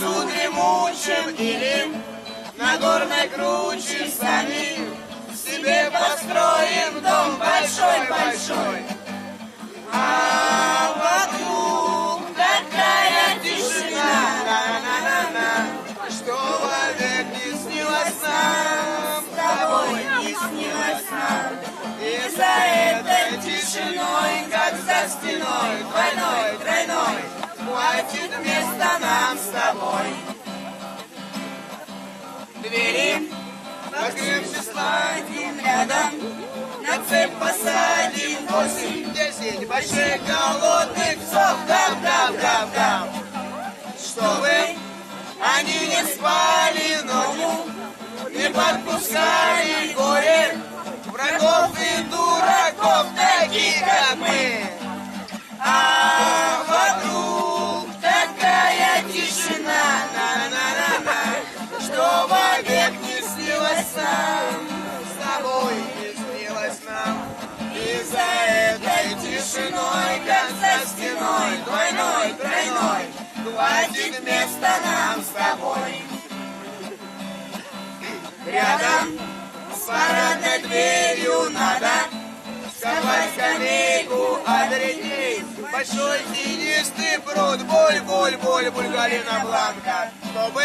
лесу дремучем или на горной круче сами себе построим дом большой-большой. А вокруг такая тишина, что вовек не снилось нам, с тобой не снилось нам. И за этой тишиной, как за стеной, двойной, тройной, хватит места нам с тобой. Двери покрепче сладим рядом, на цепь посадим 8-10 больших голодных псов, гав-гав-гав-гав, чтобы они не спали ночью, не подпускали горе врагов и дураков, таких как мы. А вокруг такая тишина, на-на-на-на, что вовек не снилось нам, с тобой не снилось нам. И за этой тишиной, как за стеной, двойной, тройной, хватит места нам с тобой. Рядом с парадной дверью надо сковать скамейку от редей. Большой тенистый пруд, буль-буль-буль, Галина Бланка, чтобы,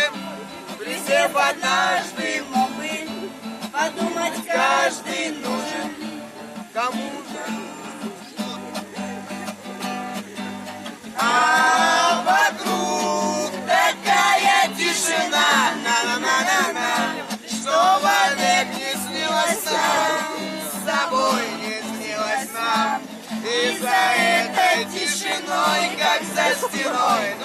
присев однажды, мог бы подумать, каждый нужен кому-то. А вокруг такая тишина, на-на-на-на-на, что вовек не снилось нам, с тобой не снилось нам. И за этой тишиной, как за стеной,